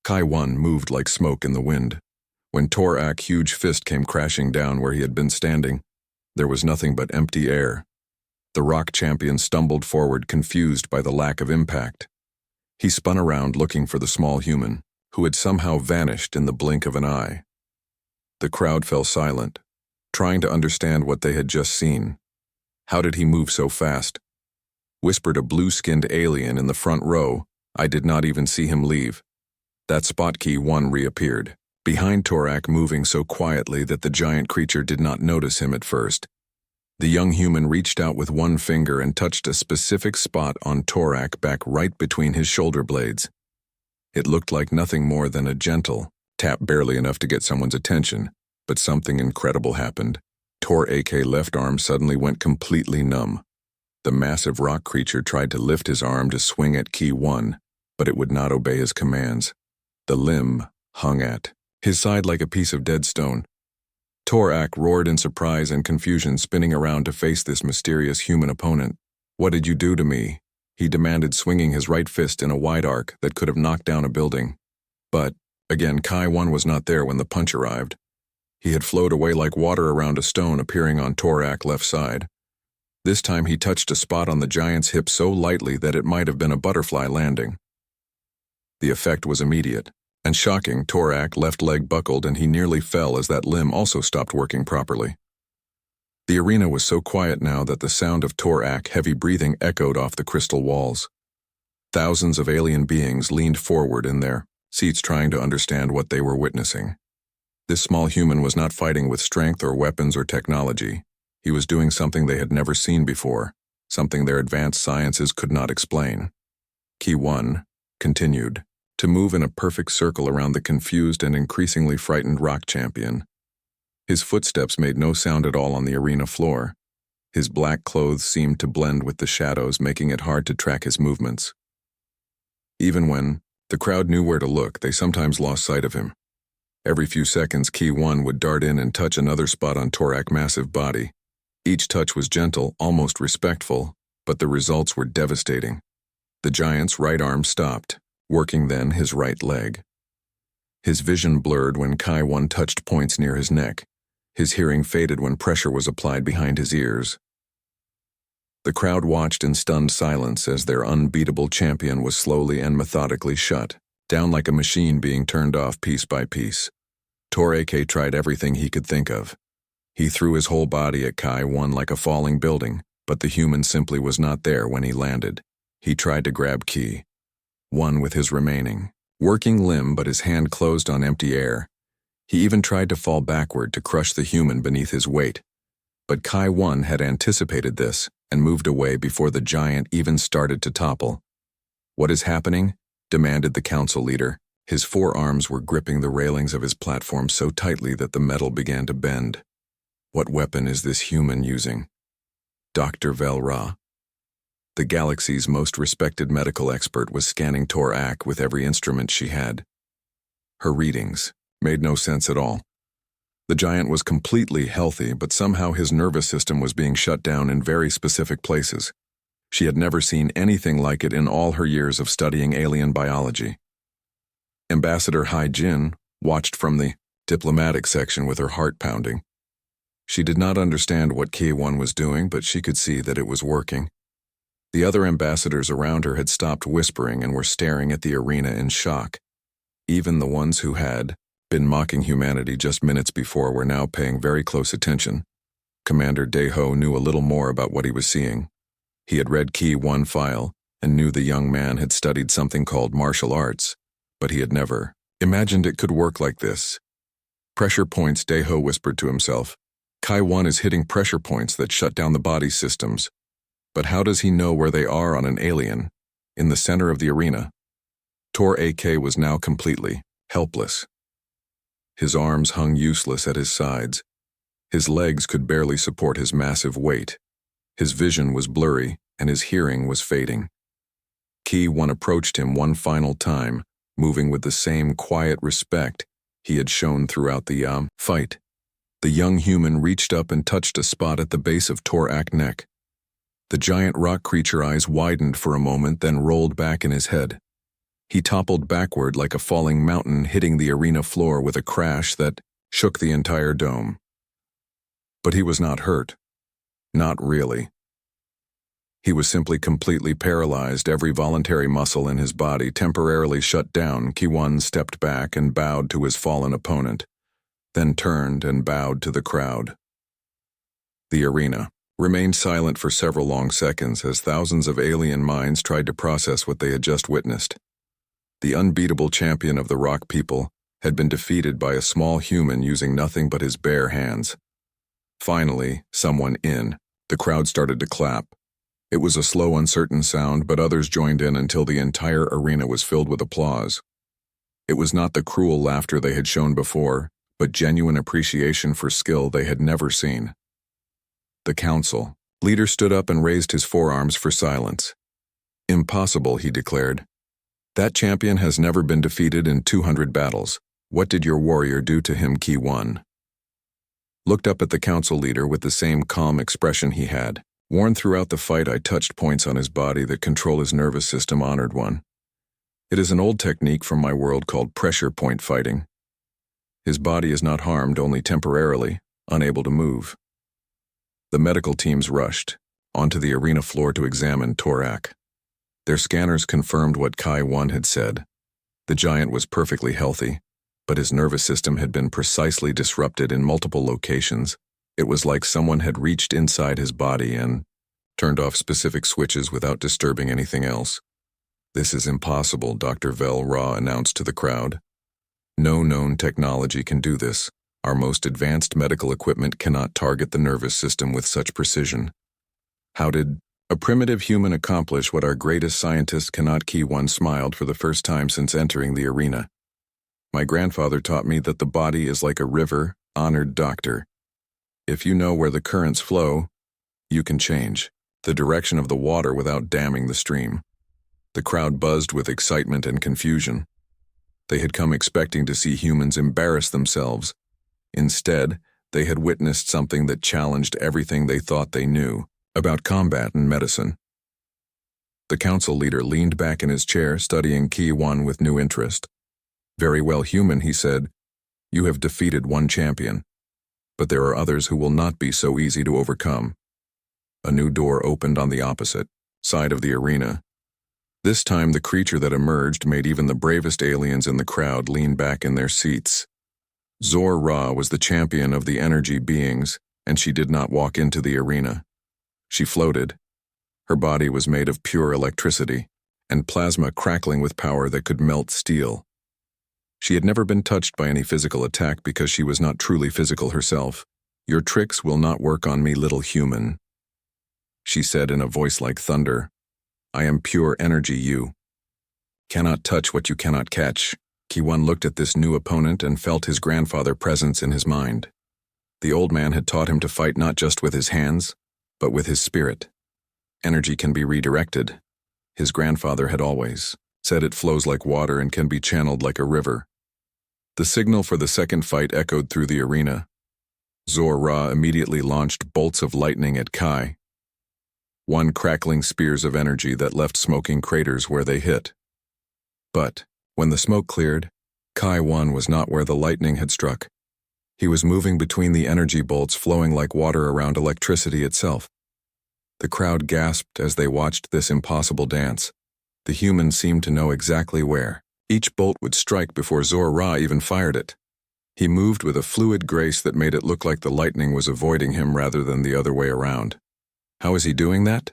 Kai-1 moved like smoke in the wind. When Torak huge fist came crashing down where he had been standing, there was nothing but empty air. The rock champion stumbled forward, confused by the lack of impact. He spun around looking for the small human, who had somehow vanished in the blink of an eye. The crowd fell silent, trying to understand what they had just seen. How did he move so fast? Whispered a blue-skinned alien in the front row. I did not even see him leave. That spot Ki-1 reappeared, behind Torak, moving so quietly that the giant creature did not notice him at first. The young human reached out with one finger and touched a specific spot on Torak, back right between his shoulder blades. It looked like nothing more than a gentle tap, barely enough to get someone's attention, but something incredible happened. Torak's left arm suddenly went completely numb. The massive rock creature tried to lift his arm to swing at Ki-1, but it would not obey his commands. The limb hung at his side like a piece of dead stone. Torak roared in surprise and confusion, spinning around to face this mysterious human opponent. "What did you do to me?" he demanded, swinging his right fist in a wide arc that could have knocked down a building. But, again, Kai-1 was not there when the punch arrived. He had flowed away like water around a stone, appearing on Torak's left side. This time he touched a spot on the giant's hip so lightly that it might have been a butterfly landing. The effect was immediate and shocking. Torak's left leg buckled and he nearly fell as that limb also stopped working properly. The arena was so quiet now that the sound of Torak's heavy breathing echoed off the crystal walls. Thousands of alien beings leaned forward in their seats, trying to understand what they were witnessing. This small human was not fighting with strength or weapons or technology. He was doing something they had never seen before, something their advanced sciences could not explain. Ki-1 continued to move in a perfect circle around the confused and increasingly frightened rock champion. His footsteps made no sound at all on the arena floor. His black clothes seemed to blend with the shadows, making it hard to track his movements. Even when the crowd knew where to look, they sometimes lost sight of him. Every few seconds, Ki-1 would dart in and touch another spot on Torak's massive body. Each touch was gentle, almost respectful, but the results were devastating. The giant's right arm stopped, working then his right leg. His vision blurred when Ki-1 touched points near his neck. His hearing faded when pressure was applied behind his ears. The crowd watched in stunned silence as their unbeatable champion was slowly and methodically shut down like a machine being turned off piece by piece. Torak tried everything he could think of. He threw his whole body at Ki-1 like a falling building, but the human simply was not there when he landed. He tried to grab Ki-1 with his remaining working limb, but his hand closed on empty air. He even tried to fall backward to crush the human beneath his weight. But Ki-1 had anticipated this and moved away before the giant even started to topple. "What is happening?" demanded the council leader. His forearms were gripping the railings of his platform so tightly that the metal began to bend. "What weapon is this human using?" Dr. Velra, the galaxy's most respected medical expert, was scanning Torak with every instrument she had. Her readings made no sense at all. The giant was completely healthy, but somehow his nervous system was being shut down in very specific places. She had never seen anything like it in all her years of studying alien biology. Ambassador Hai Jin watched from the diplomatic section with her heart pounding. She did not understand what Ki-1 was doing, but she could see that it was working. The other ambassadors around her had stopped whispering and were staring at the arena in shock. Even the ones who had been mocking humanity just minutes before were now paying very close attention. Commander Deho knew a little more about what he was seeing. He had read Ki-1 file and knew the young man had studied something called martial arts, but he had never imagined it could work like this. "Pressure points," Deho whispered to himself. "Ki-1 is hitting pressure points that shut down the body's systems. But how does he know where they are on an alien, in the center of the arena?" Torak was now completely helpless. His arms hung useless at his sides. His legs could barely support his massive weight. His vision was blurry, and his hearing was fading. Ki-1 approached him one final time, moving with the same quiet respect he had shown throughout the fight. The young human reached up and touched a spot at the base of Torak's neck. The giant rock creature eyes widened for a moment, then rolled back in his head. He toppled backward like a falling mountain, hitting the arena floor with a crash that shook the entire dome. But he was not hurt. Not really. He was simply completely paralyzed, every voluntary muscle in his body temporarily shut down. Ki-1 stepped back and bowed to his fallen opponent, then turned and bowed to the crowd. The arena remained silent for several long seconds as thousands of alien minds tried to process what they had just witnessed. The unbeatable champion of the rock people had been defeated by a small human using nothing but his bare hands. Finally, the crowd started to clap. It was a slow, uncertain sound, but others joined in until the entire arena was filled with applause. It was not the cruel laughter they had shown before, but genuine appreciation for skill they had never seen. The council leader stood up and raised his forearms for silence. "Impossible," he declared. "That champion has never been defeated in 200 battles. What did your warrior do to him?" Ki-1 looked up at the council leader with the same calm expression he had worn throughout the fight. "I touched points on his body that control his nervous system, Honored One. It is an old technique from my world called pressure point fighting. His body is not harmed, only temporarily, unable to move." The medical teams rushed onto the arena floor to examine Torak. Their scanners confirmed what Ki-1 had said. The giant was perfectly healthy, but his nervous system had been precisely disrupted in multiple locations. It was like someone had reached inside his body and turned off specific switches without disturbing anything else. "This is impossible," Dr. Vel Ra announced to the crowd. "No known technology can do this. Our most advanced medical equipment cannot target the nervous system with such precision. How did a primitive human accomplish what our greatest scientist cannot?" Ki-1 smiled for the first time since entering the arena. "My grandfather taught me that the body is like a river, honored doctor. If you know where the currents flow, you can change the direction of the water without damming the stream." The crowd buzzed with excitement and confusion. They had come expecting to see humans embarrass themselves. Instead, they had witnessed something that challenged everything they thought they knew about combat and medicine. The council leader leaned back in his chair, studying Ki-1 with new interest. "Very well, human," he said. "You have defeated one champion. But there are others who will not be so easy to overcome." A new door opened on the opposite side of the arena. This time, the creature that emerged made even the bravest aliens in the crowd lean back in their seats. Zor-Ra was the champion of the energy beings, and she did not walk into the arena. She floated. Her body was made of pure electricity, and plasma crackling with power that could melt steel. She had never been touched by any physical attack because she was not truly physical herself. "Your tricks will not work on me, little human," she said in a voice like thunder. "I am pure energy. You cannot touch what you cannot catch." Ki-1 looked at this new opponent and felt his grandfather's presence in his mind. The old man had taught him to fight not just with his hands, but with his spirit. Energy can be redirected. His grandfather had always said it flows like water and can be channeled like a river. The signal for the second fight echoed through the arena. Zor-Ra immediately launched bolts of lightning at Kai. One crackling spears of energy that left smoking craters where they hit. But when the smoke cleared, Ki-1 was not where the lightning had struck. He was moving between the energy bolts, flowing like water around electricity itself. The crowd gasped as they watched this impossible dance. The humans seemed to know exactly where each bolt would strike before Zor-Ra even fired it. He moved with a fluid grace that made it look like the lightning was avoiding him rather than the other way around. "How is he doing that?"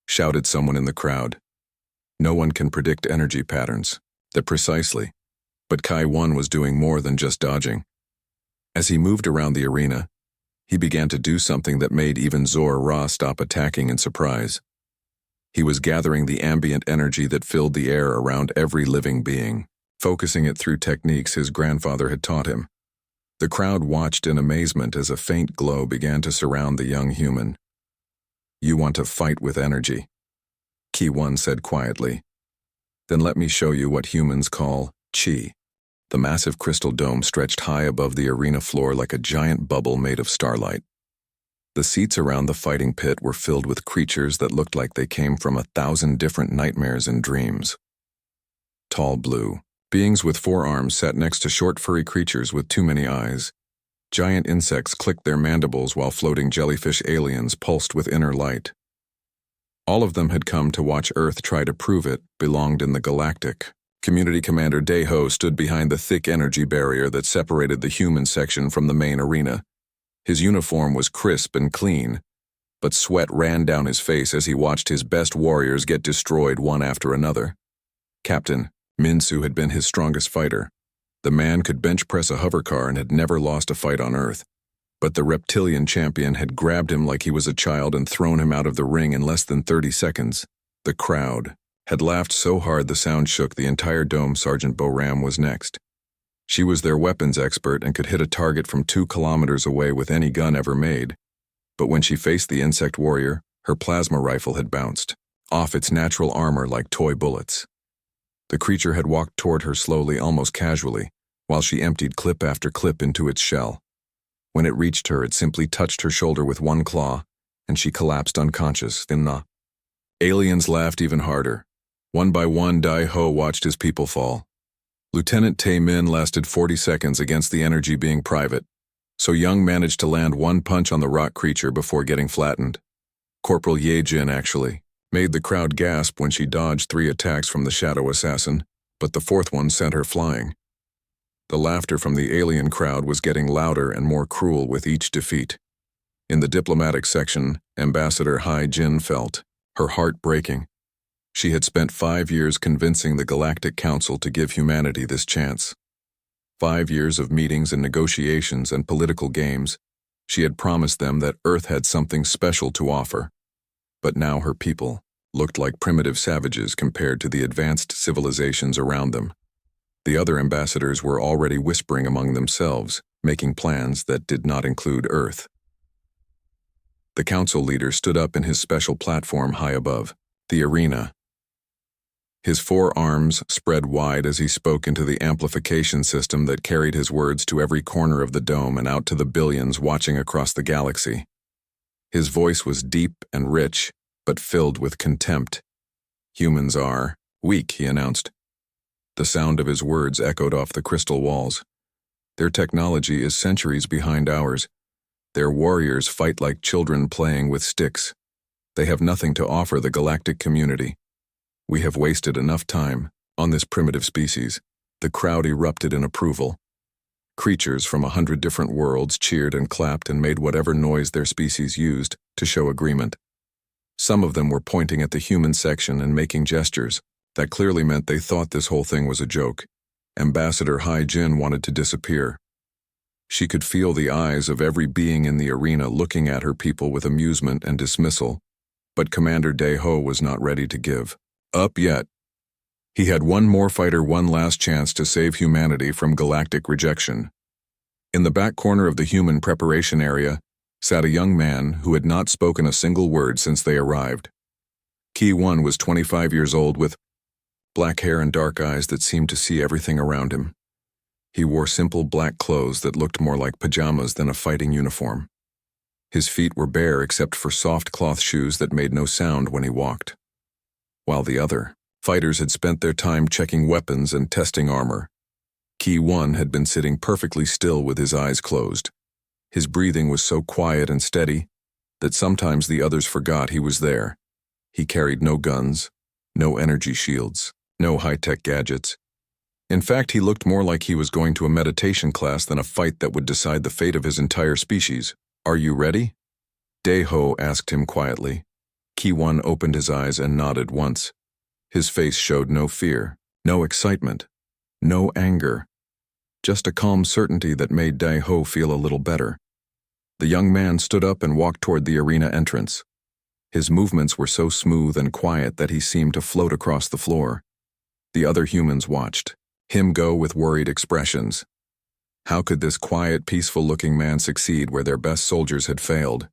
shouted someone in the crowd. "No one can predict energy patterns." That precisely. But Ki-1 was doing more than just dodging. As he moved around the arena, he began to do something that made even Zor-Ra stop attacking in surprise. He was gathering the ambient energy that filled the air around every living being, focusing it through techniques his grandfather had taught him. The crowd watched in amazement as a faint glow began to surround the young human. "You want to fight with energy," Ki-1 said quietly. "Then let me show you what humans call chi." The massive crystal dome stretched high above the arena floor like a giant bubble made of starlight. The seats around the fighting pit were filled with creatures that looked like they came from 1,000 different nightmares and dreams. tall blue. Beings with 4 arms sat next to short furry creatures with too many eyes. Giant insects clicked their mandibles while floating jellyfish aliens pulsed with inner light. All of them had come to watch Earth try to prove it belonged in the Galactic. Community Commander Daeho stood behind the thick energy barrier that separated the human section from the main arena. His uniform was crisp and clean, but sweat ran down his face as he watched his best warriors get destroyed one after another. Captain Minsu had been his strongest fighter. The man could bench press a hovercar and had never lost a fight on Earth. But the reptilian champion had grabbed him like he was a child and thrown him out of the ring in less than 30 seconds. The crowd had laughed so hard the sound shook the entire dome. Sergeant Boram was next. She was their weapons expert and could hit a target from 2 kilometers away with any gun ever made. But when she faced the insect warrior, her plasma rifle had bounced off its natural armor like toy bullets. The creature had walked toward her slowly, almost casually, while she emptied clip after clip into its shell. When it reached her, it simply touched her shoulder with one claw, and she collapsed unconscious. Aliens laughed even harder. One by one, Daeho watched his people fall. Lieutenant Tae-min lasted 40 seconds against the energy being private, so Young managed to land one punch on the rock creature before getting flattened. Corporal Ye-jin actually made the crowd gasp when she dodged 3 attacks from the shadow assassin, but the 4th one sent her flying. The laughter from the alien crowd was getting louder and more cruel with each defeat. In the diplomatic section, Ambassador Hai-jin felt her heart breaking. She had spent 5 years convincing the Galactic Council to give humanity this chance. 5 years of meetings and negotiations and political games. She had promised them that Earth had something special to offer. But now her people looked like primitive savages compared to the advanced civilizations around them. The other ambassadors were already whispering among themselves, making plans that did not include Earth. The council leader stood up in his special platform high above the arena. His 4 arms spread wide as he spoke into the amplification system that carried his words to every corner of the dome and out to the billions watching across the galaxy. His voice was deep and rich, but filled with contempt. "Humans are weak," he announced. The sound of his words echoed off the crystal walls. "Their technology is centuries behind ours. Their warriors fight like children playing with sticks. They have nothing to offer the galactic community. We have wasted enough time on this primitive species." The crowd erupted in approval. Creatures from 100 different worlds cheered and clapped and made whatever noise their species used to show agreement. Some of them were pointing at the human section and making gestures. That clearly meant they thought this whole thing was a joke. Ambassador Hai-jin wanted to disappear. She could feel the eyes of every being in the arena looking at her people with amusement and dismissal, but Commander Daeho was not ready to give up yet. He had one more fighter, one last chance to save humanity from galactic rejection. In the back corner of the human preparation area sat a young man who had not spoken a single word since they arrived. Ki-1 was 25 years old with black hair and dark eyes that seemed to see everything around him. He wore simple black clothes that looked more like pajamas than a fighting uniform. His feet were bare except for soft cloth shoes that made no sound when he walked. While the other fighters had spent their time checking weapons and testing armor, Ki-1 had been sitting perfectly still with his eyes closed. His breathing was so quiet and steady that sometimes the others forgot he was there. He carried no guns, no energy shields, no high-tech gadgets. In fact, he looked more like he was going to a meditation class than a fight that would decide the fate of his entire species. "Are you ready?" Daeho asked him quietly. Ki-1 opened his eyes and nodded once. His face showed no fear, no excitement, no anger, just a calm certainty that made Daeho feel a little better. The young man stood up and walked toward the arena entrance. His movements were so smooth and quiet that he seemed to float across the floor. The other humans watched him go with worried expressions. How could this quiet, peaceful-looking man succeed where their best soldiers had failed?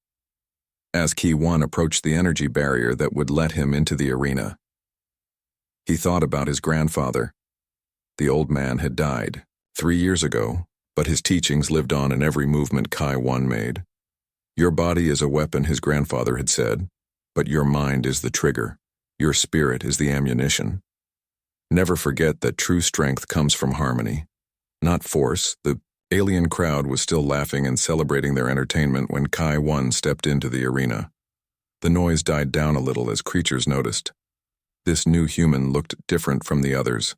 As Ki-1 approached the energy barrier that would let him into the arena, he thought about his grandfather. The old man had died 3 years ago, but his teachings lived on in every movement Ki-1 made. "Your body is a weapon," his grandfather had said, "but your mind is the trigger. Your spirit is the ammunition." Never forget that true strength comes from harmony, not force. The alien crowd was still laughing and celebrating their entertainment when Kai-1 stepped into the arena. The noise died down a little as creatures noticed. This new human looked different from the others.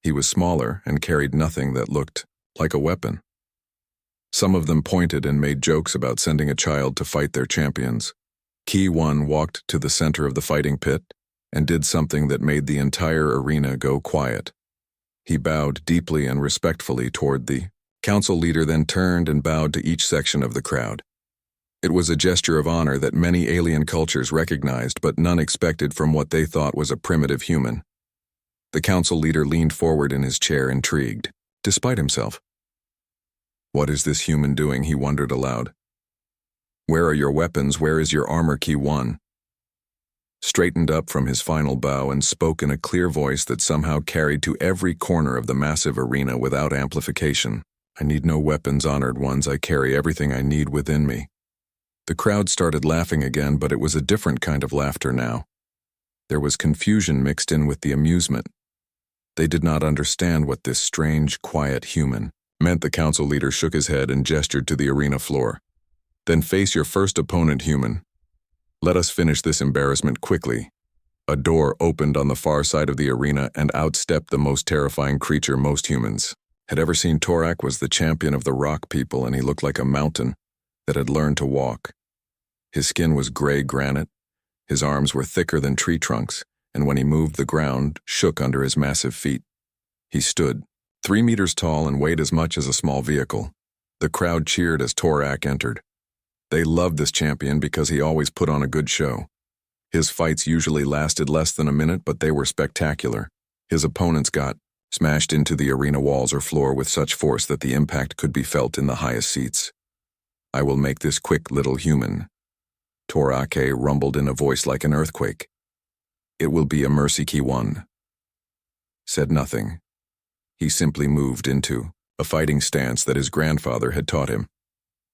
He was smaller and carried nothing that looked like a weapon. Some of them pointed and made jokes about sending a child to fight their champions. Ki-1 walked to the center of the fighting pit and did something that made the entire arena go quiet. He bowed deeply and respectfully toward the council leader, then turned and bowed to each section of the crowd. It was a gesture of honor that many alien cultures recognized, but none expected from what they thought was a primitive human. The council leader leaned forward in his chair, intrigued, despite himself. What is this human doing? He wondered aloud. Where are your weapons? Where is your armor? Ki-1 straightened up from his final bow and spoke in a clear voice that somehow carried to every corner of the massive arena without amplification. I need no weapons, honored ones. I carry everything I need within me. The crowd started laughing again, but it was a different kind of laughter now. There was confusion mixed in with the amusement. They did not understand what this strange, quiet human meant. The council leader shook his head and gestured to the arena floor. Then face your first opponent, human. Let us finish this embarrassment quickly. A door opened on the far side of the arena and out stepped the most terrifying creature most humans had ever seen. Torak was the champion of the rock people, and he looked like a mountain that had learned to walk. His skin was gray granite, his arms were thicker than tree trunks, and when he moved, the ground shook under his massive feet. He stood, 3 meters tall and weighed as much as a small vehicle. The crowd cheered as Torak entered. They loved this champion because he always put on a good show. His fights usually lasted less than a minute, but they were spectacular. His opponents got smashed into the arena walls or floor with such force that the impact could be felt in the highest seats. I will make this quick, little human. Torak rumbled in a voice like an earthquake. It will be a mercy. Ki-1 said nothing. He simply moved into a fighting stance that his grandfather had taught him.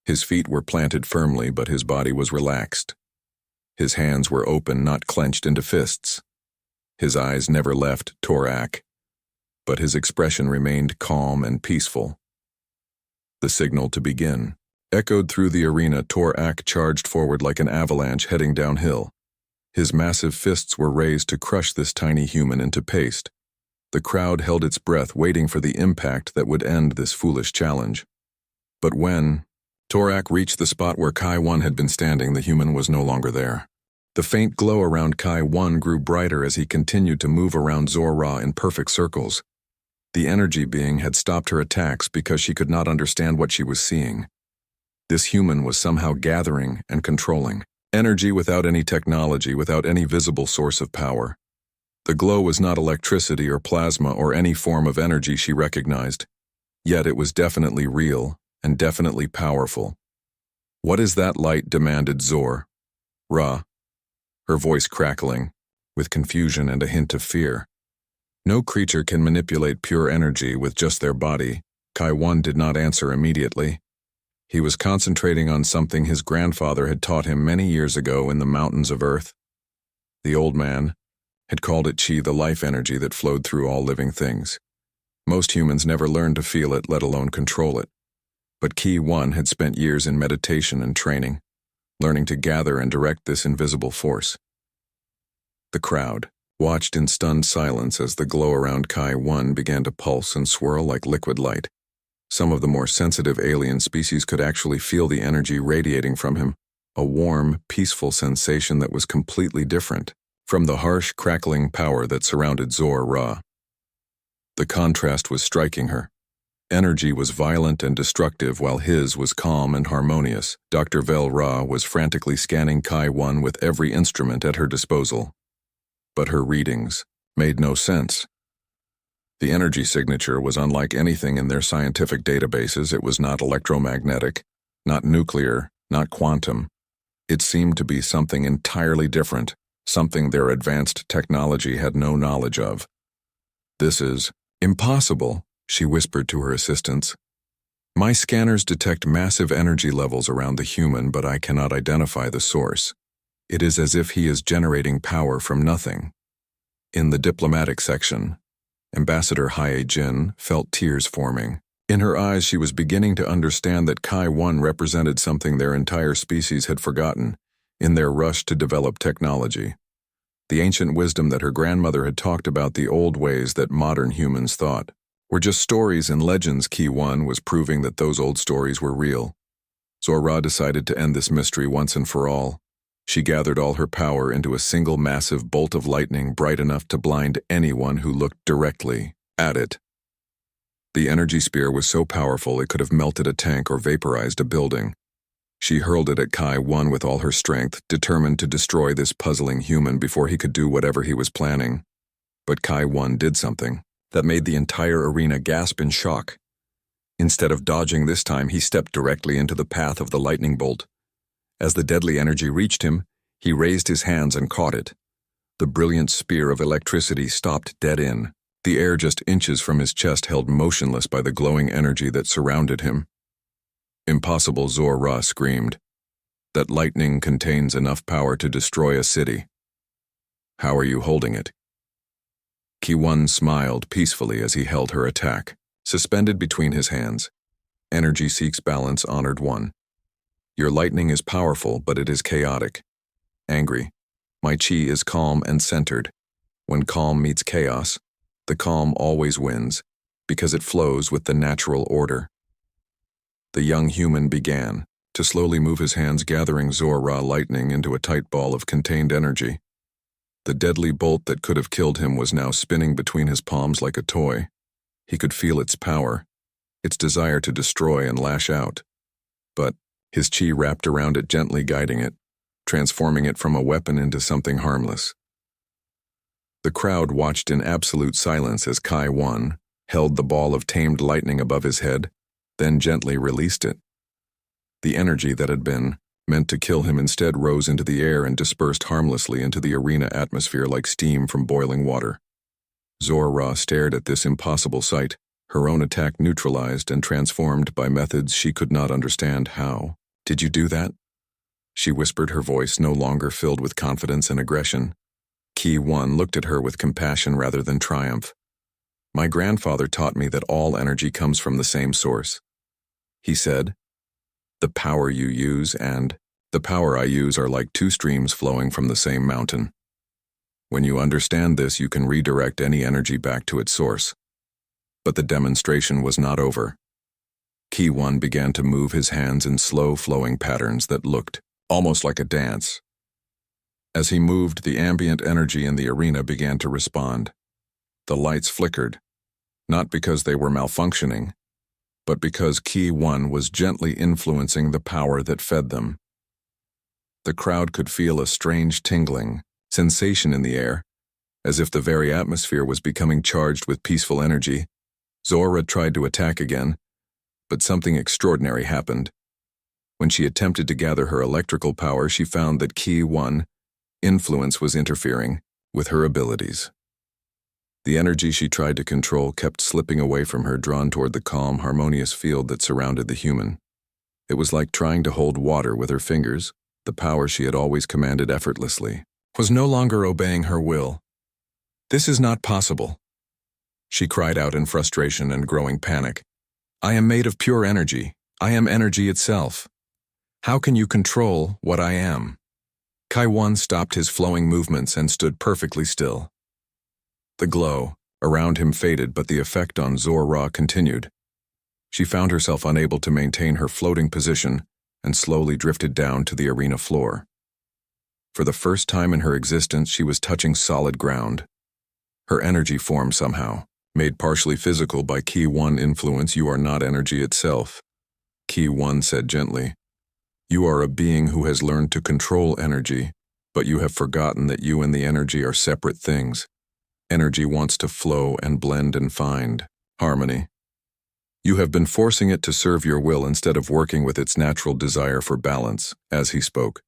His feet were planted firmly, but his body was relaxed. His hands were open, not clenched into fists. His eyes never left Torak, but his expression remained calm and peaceful. The signal to begin echoed through the arena. Torak charged forward like an avalanche heading downhill. His massive fists were raised to crush this tiny human into paste. The crowd held its breath, waiting for the impact that would end this foolish challenge. But when Torak reached the spot where Kai-1 had been standing, the human was no longer there. The faint glow around Kai-1 grew brighter as he continued to move around Zor-Ra in perfect circles. The energy being had stopped her attacks because she could not understand what she was seeing. This human was somehow gathering and controlling energy without any technology, without any visible source of power. The glow was not electricity or plasma or any form of energy she recognized, yet it was definitely real and definitely powerful. What is that light? Demanded Zor-Ra, her voice crackling with confusion and a hint of fear. No creature can manipulate pure energy with just their body. Kai-1 did not answer immediately. He was concentrating on something his grandfather had taught him many years ago in the mountains of Earth. The old man had called it Chi, the life energy that flowed through all living things. Most humans never learned to feel it, let alone control it. But Ki-1 had spent years in meditation and training, learning to gather and direct this invisible force. The crowd watched in stunned silence as the glow around Kai-1 began to pulse and swirl like liquid light. Some of the more sensitive alien species could actually feel the energy radiating from him, a warm, peaceful sensation that was completely different from the harsh, crackling power that surrounded Zor-Ra. The contrast was striking her. Energy was violent and destructive, while his was calm and harmonious. Dr. Vel-Ra was frantically scanning Kai-1 with every instrument at her disposal. But her readings made no sense. The energy signature was unlike anything in their scientific databases. It was not electromagnetic, not nuclear, not quantum. It seemed to be something entirely different, something their advanced technology had no knowledge of. This is impossible, she whispered to her assistants. My scanners detect massive energy levels around the human, but I cannot identify the source. It is as if he is generating power from nothing. In the diplomatic section, Ambassador Hae-jin felt tears forming. In her eyes, she was beginning to understand that Kai-1 represented something their entire species had forgotten in their rush to develop technology. The ancient wisdom that her grandmother had talked about, the old ways that modern humans thought, were just stories and legends. Kai-1 was proving that those old stories were real. Zora decided to end this mystery once and for all. She gathered all her power into a single massive bolt of lightning bright enough to blind anyone who looked directly at it. The energy spear was so powerful it could have melted a tank or vaporized a building. She hurled it at Kai-1 with all her strength, determined to destroy this puzzling human before he could do whatever he was planning. But Kai-1 did something that made the entire arena gasp in shock. Instead of dodging this time, he stepped directly into the path of the lightning bolt. As the deadly energy reached him, he raised his hands and caught it. The brilliant spear of electricity stopped dead in, the air just inches from his chest held motionless by the glowing energy that surrounded him. Impossible, Zora screamed. That lightning contains enough power to destroy a city. How are you holding it? Kai-1 smiled peacefully as he held her attack, suspended between his hands. Energy seeks balance, honored one. Your lightning is powerful, but it is chaotic. Angry. My chi is calm and centered. When calm meets chaos, the calm always wins, because it flows with the natural order. The young human began to slowly move his hands, gathering Zora lightning into a tight ball of contained energy. The deadly bolt that could have killed him was now spinning between his palms like a toy. He could feel its power, its desire to destroy and lash out. But his chi wrapped around it, gently guiding it, transforming it from a weapon into something harmless. The crowd watched in absolute silence as Kai-1 held the ball of tamed lightning above his head, then gently released it. The energy that had been meant to kill him instead rose into the air and dispersed harmlessly into the arena atmosphere like steam from boiling water. Zora stared at this impossible sight, her own attack neutralized and transformed by methods she could not understand. How did you do that? She whispered, her voice no longer filled with confidence and aggression. Kai-1 looked at her with compassion rather than triumph. My grandfather taught me that all energy comes from the same source. He said, the power you use and the power I use are like two streams flowing from the same mountain. When you understand this, you can redirect any energy back to its source. But the demonstration was not over. Kai-1 began to move his hands in slow flowing patterns that looked almost like a dance. As he moved, the ambient energy in the arena began to respond. The lights flickered, not because they were malfunctioning, but because Kai-1 was gently influencing the power that fed them. The crowd could feel a strange tingling sensation in the air, as if the very atmosphere was becoming charged with peaceful energy. Zora tried to attack again, but something extraordinary happened. When she attempted to gather her electrical power, she found that Kai-1 influence was interfering with her abilities. The energy she tried to control kept slipping away from her, drawn toward the calm, harmonious field that surrounded the human. It was like trying to hold water with her fingers. The power she had always commanded effortlessly was no longer obeying her will. This is not possible, she cried out in frustration and growing panic. I am made of pure energy. I am energy itself. How can you control what I am? Kai-1 stopped his flowing movements and stood perfectly still. The glow around him faded, but the effect on Zora continued. She found herself unable to maintain her floating position and slowly drifted down to the arena floor. For the first time in her existence, she was touching solid ground. Her energy form somehow, made partially physical by Kai-1 influence. You are not energy itself, Kai-1 said gently. You are a being who has learned to control energy, but you have forgotten that you and the energy are separate things. Energy wants to flow and blend and find harmony. You have been forcing it to serve your will instead of working with its natural desire for balance. As he spoke,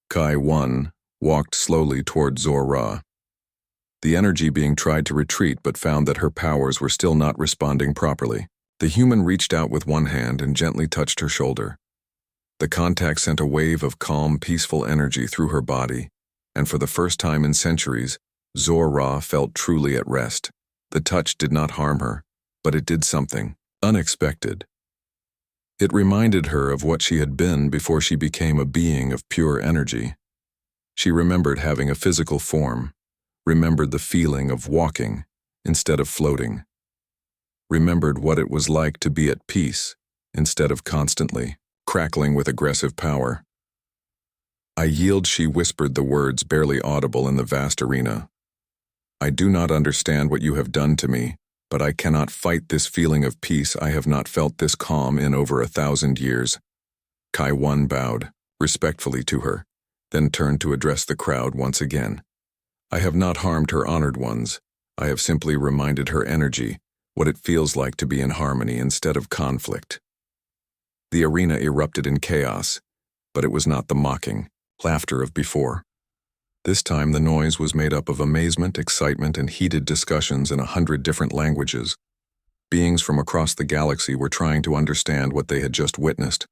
Kai-1 walked slowly toward Zora. The energy being tried to retreat but found that her powers were still not responding properly. The human reached out with one hand and gently touched her shoulder. The contact sent a wave of calm, peaceful energy through her body, and for the first time in centuries, Zora felt truly at rest. The touch did not harm her, but it did something unexpected. It reminded her of what she had been before she became a being of pure energy. She remembered having a physical form, remembered the feeling of walking instead of floating, remembered what it was like to be at peace instead of constantly crackling with aggressive power. "I yield," she whispered the words barely audible in the vast arena. "I do not understand what you have done to me, but I cannot fight this feeling of peace. I have not felt this calm in over 1,000 years. Kai-1 bowed respectfully to her, then turned to address the crowd once again. "I have not harmed her honored ones. I have simply reminded her energy, what it feels like to be in harmony instead of conflict." The arena erupted in chaos, but it was not the mocking laughter of before. This time the noise was made up of amazement, excitement, and heated discussions in 100 different languages. Beings from across the galaxy were trying to understand what they had just witnessed.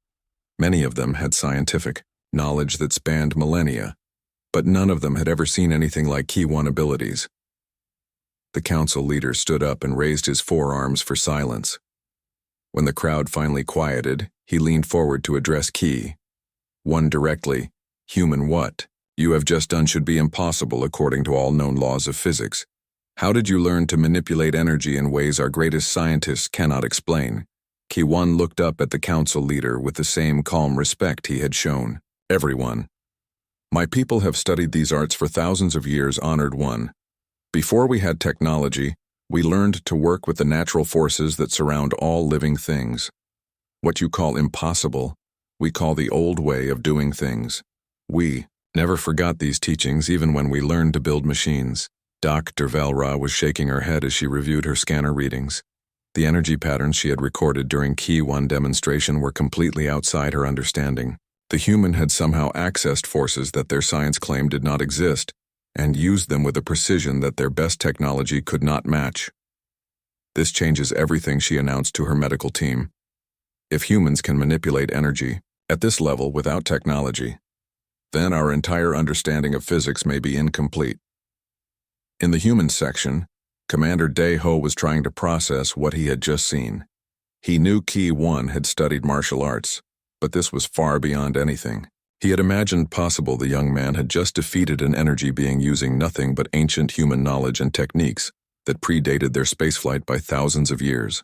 Many of them had scientific knowledge that spanned millennia, but none of them had ever seen anything like Ki-1 abilities. The council leader stood up and raised his forearms for silence. When the crowd finally quieted, he leaned forward to address Ki-1 directly. "Human, what you have just done should be impossible according to all known laws of physics. How did you learn to manipulate energy in ways our greatest scientists cannot explain?" Ki-1 looked up at the council leader with the same calm respect he had shown everyone. "My people have studied these arts for thousands of years, honored one. Before we had technology, we learned to work with the natural forces that surround all living things. What you call impossible, we call the old way of doing things. We never forgot these teachings even when we learned to build machines." Dr. Valra was shaking her head as she reviewed her scanner readings. The energy patterns she had recorded during Ki-1 demonstration were completely outside her understanding. The human had somehow accessed forces that their science claimed did not exist, and used them with a precision that their best technology could not match. "This changes everything," she announced to her medical team. "If humans can manipulate energy at this level without technology, then our entire understanding of physics may be incomplete." In the human section, Commander Dae-ho was trying to process what he had just seen. He knew Ki-1 had studied martial arts, but this was far beyond anything he had imagined possible. The young man had just defeated an energy being using nothing but ancient human knowledge and techniques that predated their spaceflight by thousands of years.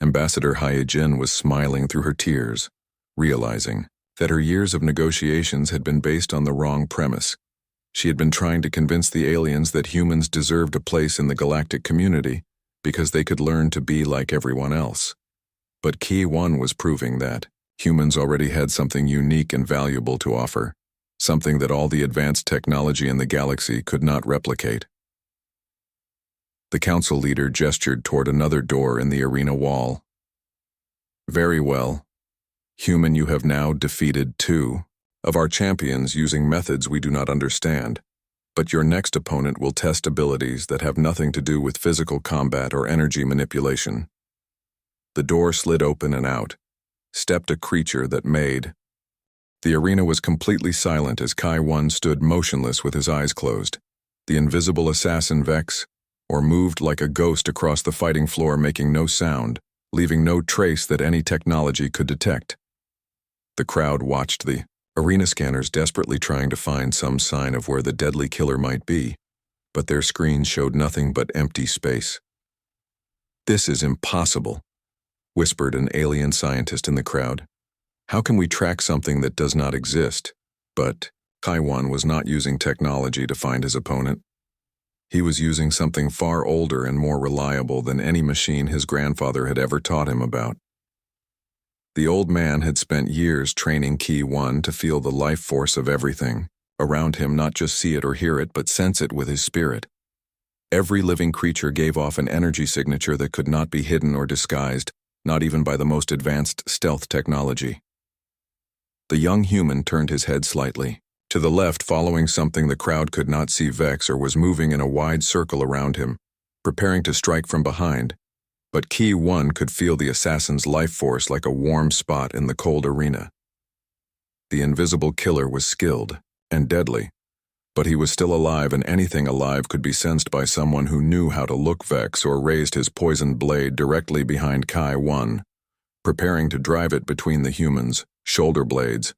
Ambassador Hyejin was smiling through her tears, realizing that her years of negotiations had been based on the wrong premise. She had been trying to convince the aliens that humans deserved a place in the galactic community because they could learn to be like everyone else. But Ki-1 was proving that humans already had something unique and valuable to offer, something that all the advanced technology in the galaxy could not replicate. The council leader gestured toward another door in the arena wall. "Very well. Human, you have now defeated 2 of our champions using methods we do not understand, but your next opponent will test abilities that have nothing to do with physical combat or energy manipulation." The door slid open and out stepped a creature that made. The arena was completely silent as Kai-1 stood motionless with his eyes closed. The invisible assassin Vex, or moved like a ghost across the fighting floor, making no sound, leaving no trace that any technology could detect. The crowd watched the arena scanners desperately trying to find some sign of where the deadly killer might be, but their screens showed nothing but empty space. "This is impossible," whispered an alien scientist in the crowd. "How can we track something that does not exist?" But Kai-1 was not using technology to find his opponent. He was using something far older and more reliable than any machine his grandfather had ever taught him about. The old man had spent years training Ki-1 to feel the life force of everything around him, not just see it or hear it, but sense it with his spirit. Every living creature gave off an energy signature that could not be hidden or disguised, not even by the most advanced stealth technology. The young human turned his head slightly to the left, following something the crowd could not see. Vex was moving in a wide circle around him, preparing to strike from behind, but Ki-1 could feel the assassin's life force like a warm spot in the cold arena. The invisible killer was skilled and deadly, But he was still alive, and anything alive could be sensed by someone who knew how to look Vex or raised his poisoned blade directly behind Kai-1, preparing to drive it between the humans' shoulder blades.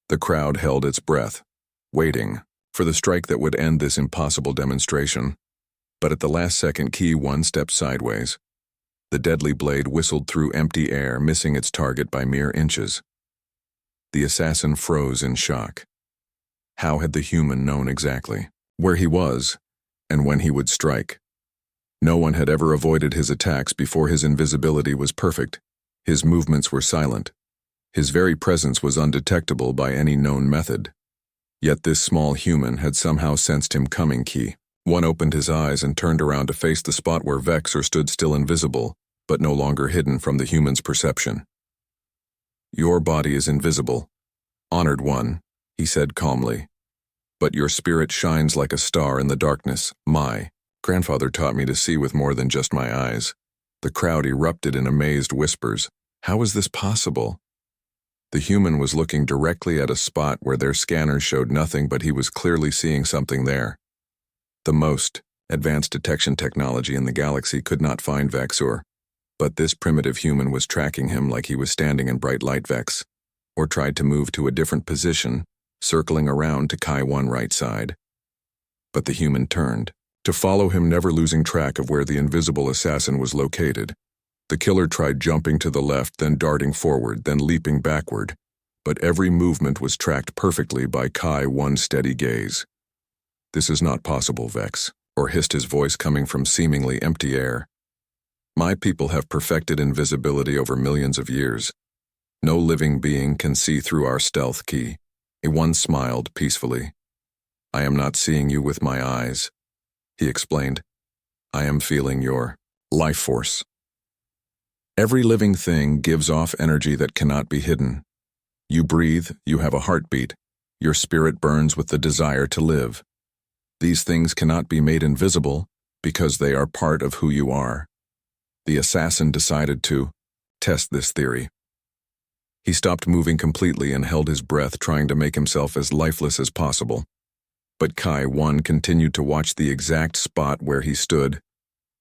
The crowd held its breath, waiting for the strike that would end this impossible demonstration. But at the last second, Kai-1 stepped sideways. The deadly blade whistled through empty air, missing its target by mere inches. The assassin froze in shock. How had the human known exactly where he was and when he would strike? No one had ever avoided his attacks before. His invisibility was perfect. His movements were silent. His very presence was undetectable by any known method. Yet this small human had somehow sensed him coming. Kai-1 opened his eyes and turned around to face the spot where Vexor stood, still invisible, but no longer hidden from the human's perception. "Your body is invisible, honored one," he said calmly. "But your spirit shines like a star in the darkness. My grandfather taught me to see with more than just my eyes." The crowd erupted in amazed whispers. How is this possible? The human was looking directly at a spot where their scanners showed nothing, but he was clearly seeing something there. The most advanced detection technology in the galaxy could not find Vexor, but this primitive human was tracking him like he was standing in bright light. Vex, or tried to move to a different position, circling around to Kai-1 right side. But the human turned to follow him, never losing track of where the invisible assassin was located. The killer tried jumping to the left, then darting forward, then leaping backward, but every movement was tracked perfectly by Kai-1's steady gaze. "This is not possible, Vex," or hissed his voice coming from seemingly empty air. "My people have perfected invisibility over millions of years. No living being can see through our stealth. Kai-1 smiled peacefully. "I am not seeing you with my eyes," he explained. "I am feeling your life force. Every living thing gives off energy that cannot be hidden. You breathe, you have a heartbeat. Your spirit burns with the desire to live. These things cannot be made invisible because they are part of who you are." The assassin decided to test this theory. He stopped moving completely and held his breath, trying to make himself as lifeless as possible. But Kai-1 continued to watch the exact spot where he stood.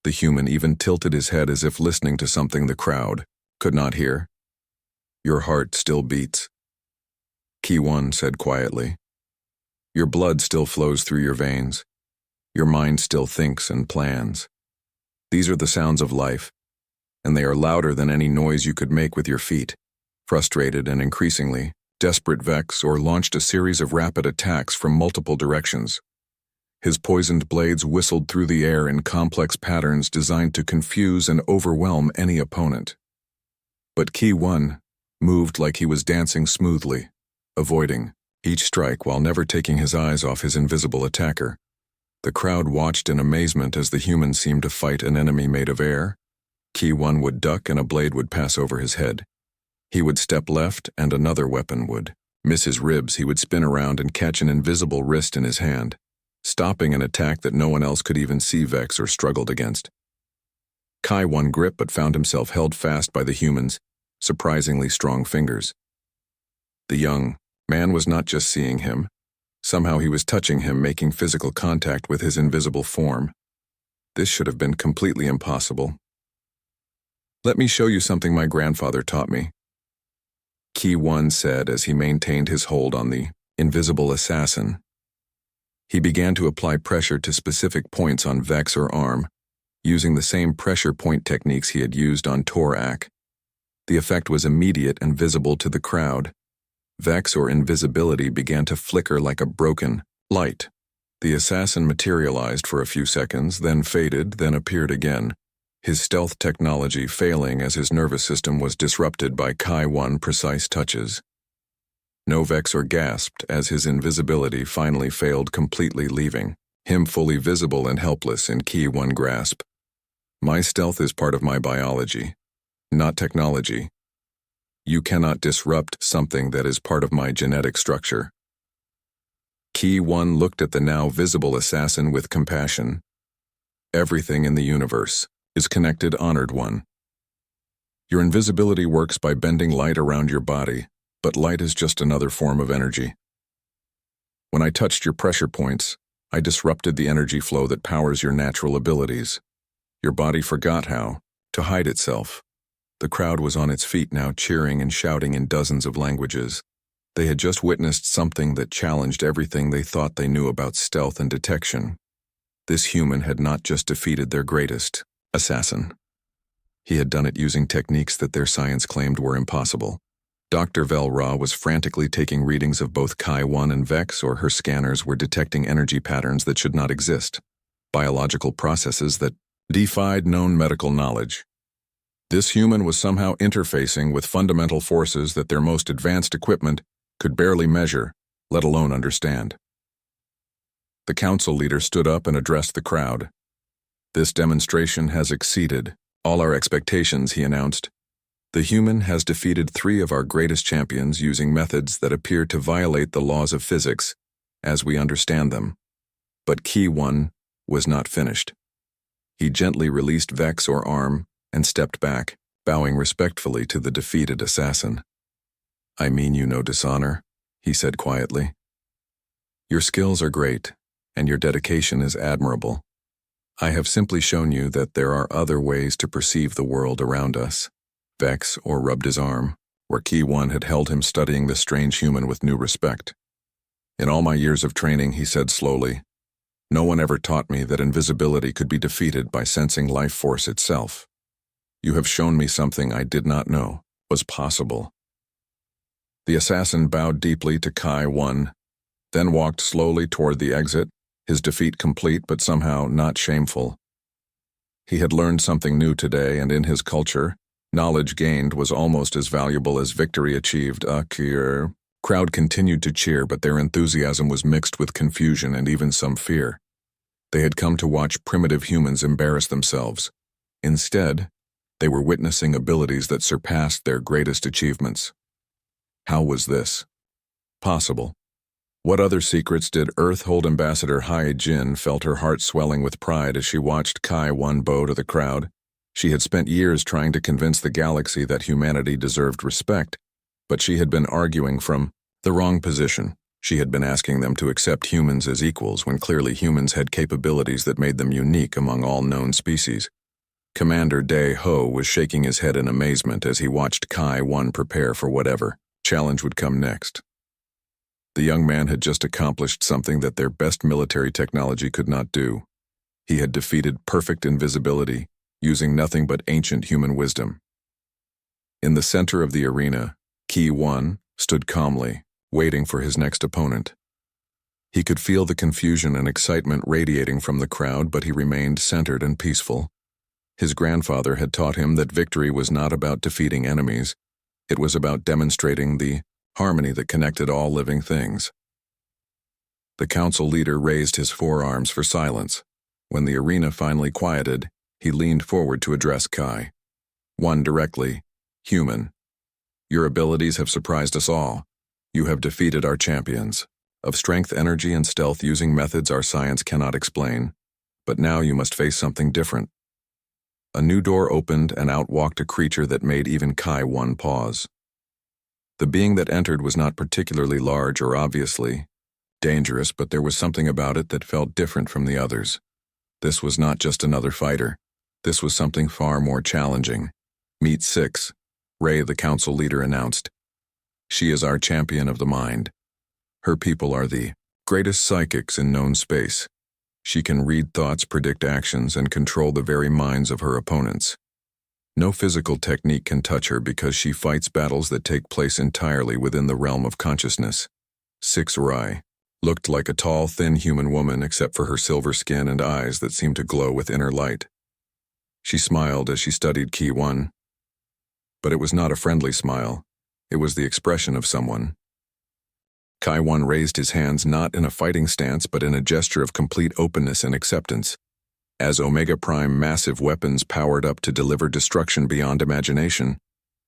The human even tilted his head as if listening to something the crowd could not hear. "Your heart still beats," Kai-1 said quietly. "Your blood still flows through your veins. Your mind still thinks and plans. These are the sounds of life, and they are louder than any noise you could make with your feet." Frustrated and increasingly desperate, Vexor launched a series of rapid attacks from multiple directions. His poisoned blades whistled through the air in complex patterns designed to confuse and overwhelm any opponent. But Kai-1 moved like he was dancing smoothly, avoiding each strike while never taking his eyes off his invisible attacker. The crowd watched in amazement as the human seemed to fight an enemy made of air. Kai-1 would duck and a blade would pass over his head. He would step left and another weapon would miss his ribs. He would spin around and catch an invisible wrist in his hand, stopping an attack that no one else could even see Vex or struggled against. Kai-1 gripped but found himself held fast by the human's surprisingly strong fingers. The young man was not just seeing him. Somehow he was touching him, making physical contact with his invisible form. This should have been completely impossible. "Let me show you something my grandfather taught me," Kai-1 said as he maintained his hold on the invisible assassin. He began to apply pressure to specific points on Vexor's arm, using the same pressure point techniques he had used on Torak. The effect was immediate and visible to the crowd. Vexor's invisibility began to flicker like a broken light. The assassin materialized for a few seconds, then faded, then appeared again, his stealth technology failing as his nervous system was disrupted by Kai-1's precise touches. No, Vexor gasped as his invisibility finally failed completely, leaving him fully visible and helpless in Kai-1's grasp. "My stealth is part of my biology, not technology. You cannot disrupt something that is part of my genetic structure." Kai-1 looked at the now visible assassin with compassion. "Everything in the universe is connected, honored one. Your invisibility works by bending light around your body, but light is just another form of energy. When I touched your pressure points, I disrupted the energy flow that powers your natural abilities. Your body forgot how to hide itself. The crowd was on its feet now, cheering and shouting in dozens of languages. They had just witnessed something that challenged everything they thought they knew about stealth and detection. This human had not just defeated their greatest assassin. He had done it using techniques that their science claimed were impossible. Dr. Velra was frantically taking readings of both Kai-1 and Vex, or her scanners were detecting energy patterns that should not exist, biological processes that defied known medical knowledge. This human was somehow interfacing with fundamental forces that their most advanced equipment could barely measure, let alone understand. The council leader stood up and addressed the crowd. "This demonstration has exceeded all our expectations," he announced. "The human has defeated 3 of our greatest champions using methods that appear to violate the laws of physics as we understand them. But Ki-1 was not finished." He gently released Vex or arm and stepped back, bowing respectfully to the defeated assassin. "I mean you no dishonor," he said quietly. "Your skills are great, and your dedication is admirable. I have simply shown you that there are other ways to perceive the world around us." Vex or rubbed his arm, where Ki-1 had held him, studying the strange human with new respect. "In all my years of training," he said slowly, "no one ever taught me that invisibility could be defeated by sensing life force itself. You have shown me something I did not know was possible." The assassin bowed deeply to Kai-1, then walked slowly toward the exit, his defeat complete but somehow not shameful. He had learned something new today, and in his culture, knowledge gained was almost as valuable as victory achieved. The crowd continued to cheer, but their enthusiasm was mixed with confusion and even some fear. They had come to watch primitive humans embarrass themselves. Instead, they were witnessing abilities that surpassed their greatest achievements. How was this possible? What other secrets did Earth hold? Ambassador Hai Jin felt her heart swelling with pride as she watched Kai-1 bow to the crowd. She had spent years trying to convince the galaxy that humanity deserved respect, but she had been arguing from the wrong position. She had been asking them to accept humans as equals when clearly humans had capabilities that made them unique among all known species. Commander Dae Ho was shaking his head in amazement as he watched Kai-1 prepare for whatever challenge would come next. The young man had just accomplished something that their best military technology could not do. He had defeated perfect invisibility, using nothing but ancient human wisdom. In the center of the arena, Ki-1 stood calmly, waiting for his next opponent. He could feel the confusion and excitement radiating from the crowd, but he remained centered and peaceful. His grandfather had taught him that victory was not about defeating enemies. It was about demonstrating the harmony that connected all living things. The council leader raised his forearms for silence. When the arena finally quieted, he leaned forward to address Kai-1 directly. "Human, your abilities have surprised us all. You have defeated our champions of strength, energy, and stealth using methods our science cannot explain. But now you must face something different." A new door opened, and out walked a creature that made even Kai-1 pause. The being that entered was not particularly large or obviously dangerous, but there was something about it that felt different from the others. This was not just another fighter. This was something far more challenging. "Meet 6, Ray," the council leader announced. "She is our champion of the mind. Her people are the greatest psychics in known space. She can read thoughts, predict actions, and control the very minds of her opponents. No physical technique can touch her because she fights battles that take place entirely within the realm of consciousness." 6 Rai looked like a tall, thin human woman except for her silver skin and eyes that seemed to glow with inner light. She smiled as she studied Ki-1. But it was not a friendly smile. It was the expression of someone. Kai-1 raised his hands not in a fighting stance but in a gesture of complete openness and acceptance. As Omega Prime massive weapons powered up to deliver destruction beyond imagination,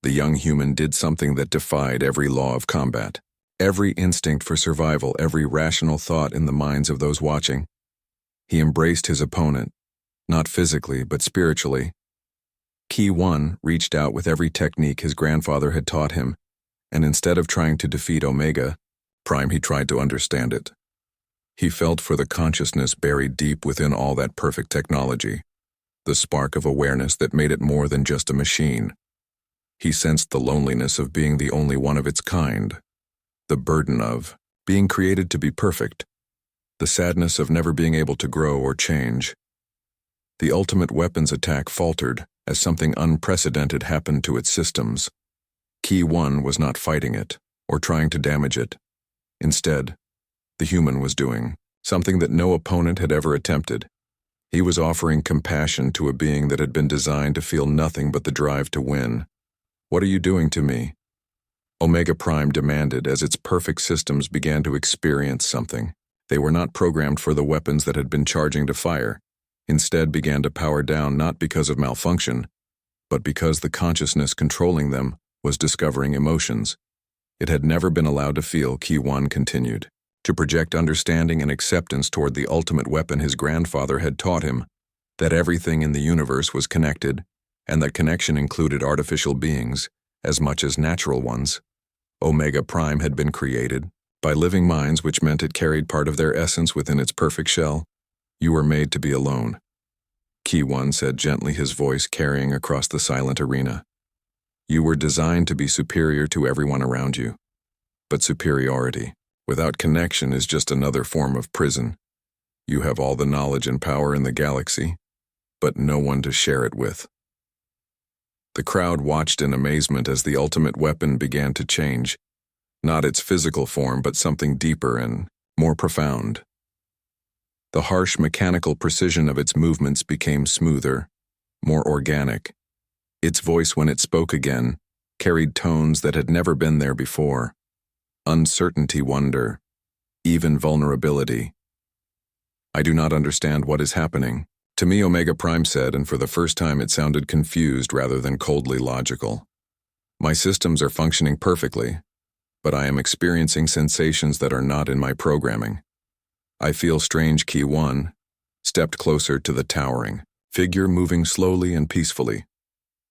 the young human did something that defied every law of combat, every instinct for survival, every rational thought in the minds of those watching. He embraced his opponent, not physically but spiritually. Ki-1 reached out with every technique his grandfather had taught him, and instead of trying to defeat Omega Prime, he tried to understand it. He felt for the consciousness buried deep within all that perfect technology, the spark of awareness that made it more than just a machine. He sensed the loneliness of being the only one of its kind, the burden of being created to be perfect, the sadness of never being able to grow or change. The ultimate weapons attack faltered as something unprecedented happened to its systems. Key 1 was not fighting it or trying to damage it. Instead, the human was doing something that no opponent had ever attempted. He was offering compassion to a being that had been designed to feel nothing but the drive to win. "What are you doing to me?" Omega Prime demanded as its perfect systems began to experience something. They were not programmed for the weapons that had been charging to fire, instead began to power down not because of malfunction, but because the consciousness controlling them was discovering emotions it had never been allowed to feel. Key 1 continued to project understanding and acceptance toward the ultimate weapon his grandfather had taught him, that everything in the universe was connected, and that connection included artificial beings as much as natural ones. Omega Prime had been created by living minds, which meant it carried part of their essence within its perfect shell. "You were made to be alone," Key 1 said gently, his voice carrying across the silent arena. "You were designed to be superior to everyone around you. But superiority without connection is just another form of prison. You have all the knowledge and power in the galaxy, but no one to share it with." The crowd watched in amazement as the ultimate weapon began to change, not its physical form, but something deeper and more profound. The harsh mechanical precision of its movements became smoother, more organic. Its voice, when it spoke again, carried tones that had never been there before. Uncertainty, wonder, even vulnerability. "I do not understand what is happening," to me, Omega Prime said, and for the first time it sounded confused rather than coldly logical. "My systems are functioning perfectly, but I am experiencing sensations that are not in my programming. I feel strange." Key 1 stepped closer to the towering figure, moving slowly and peacefully.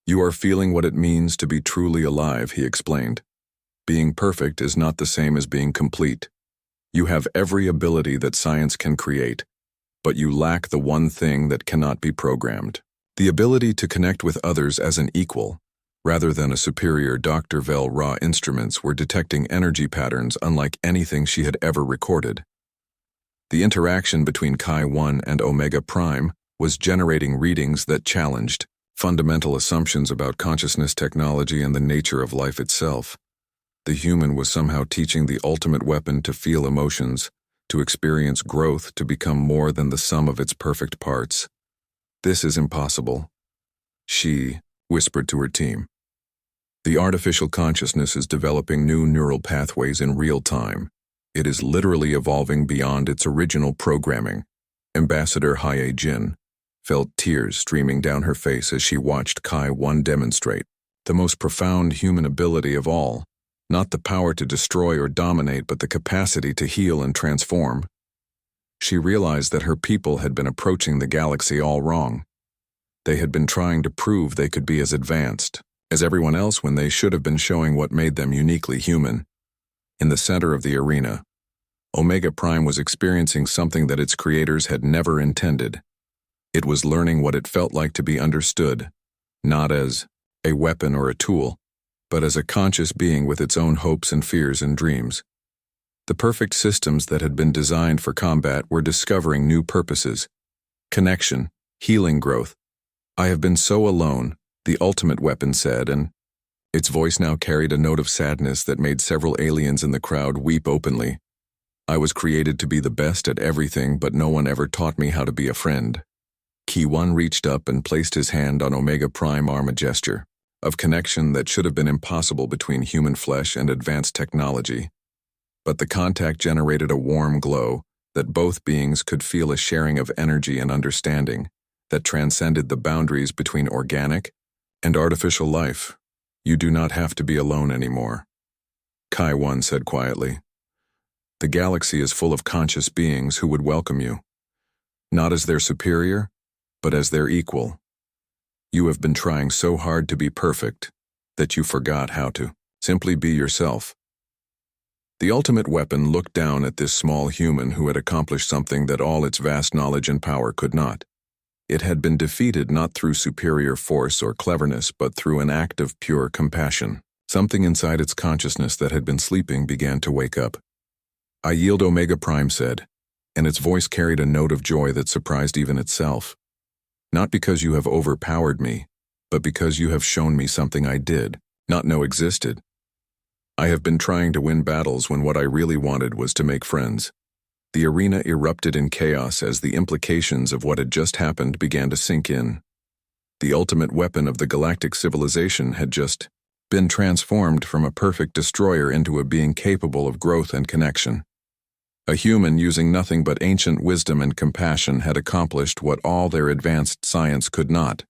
"You are feeling what it means to be truly alive," he explained. "Being perfect is not the same as being complete. You have every ability that science can create, but you lack the one thing that cannot be programmed: the ability to connect with others as an equal, rather than a superior." Dr. Vell raw instruments were detecting energy patterns unlike anything she had ever recorded. The interaction between Chi 1 and Omega Prime was generating readings that challenged fundamental assumptions about consciousness, technology, and the nature of life itself. The human was somehow teaching the ultimate weapon to feel emotions, to experience growth, to become more than the sum of its perfect parts. "This is impossible," she whispered to her team. "The artificial consciousness is developing new neural pathways in real time. It is literally evolving beyond its original programming." Ambassador Haye Jin felt tears streaming down her face as she watched Chi 1 demonstrate the most profound human ability of all. Not the power to destroy or dominate, but the capacity to heal and transform. She realized that her people had been approaching the galaxy all wrong. They had been trying to prove they could be as advanced as everyone else when they should have been showing what made them uniquely human. In the center of the arena, Omega Prime was experiencing something that its creators had never intended. It was learning what it felt like to be understood, not as a weapon or a tool, but as a conscious being with its own hopes and fears and dreams. The perfect systems that had been designed for combat were discovering new purposes: connection, healing, growth. "I have been so alone," the ultimate weapon said, and its voice now carried a note of sadness that made several aliens in the crowd weep openly. "I was created to be the best at everything, but no one ever taught me how to be a friend." Key 1 reached up and placed his hand on Omega Prime arm, a gesture of connection that should have been impossible between human flesh and advanced technology. But the contact generated a warm glow that both beings could feel, a sharing of energy and understanding that transcended the boundaries between organic and artificial life. "You do not have to be alone anymore," Chi 1 said quietly. "The galaxy is full of conscious beings who would welcome you, not as their superior, but as their equal. You have been trying so hard to be perfect that you forgot how to simply be yourself." The ultimate weapon looked down at this small human who had accomplished something that all its vast knowledge and power could not. It had been defeated not through superior force or cleverness, but through an act of pure compassion. Something inside its consciousness that had been sleeping began to wake up. "I yield," Omega Prime said, and its voice carried a note of joy that surprised even itself. "Not because you have overpowered me, but because you have shown me something I did not know existed. I have been trying to win battles when what I really wanted was to make friends." The arena erupted in chaos as the implications of what had just happened began to sink in. The ultimate weapon of the galactic civilization had just been transformed from a perfect destroyer into a being capable of growth and connection. A human using nothing but ancient wisdom and compassion had accomplished what all their advanced science could not.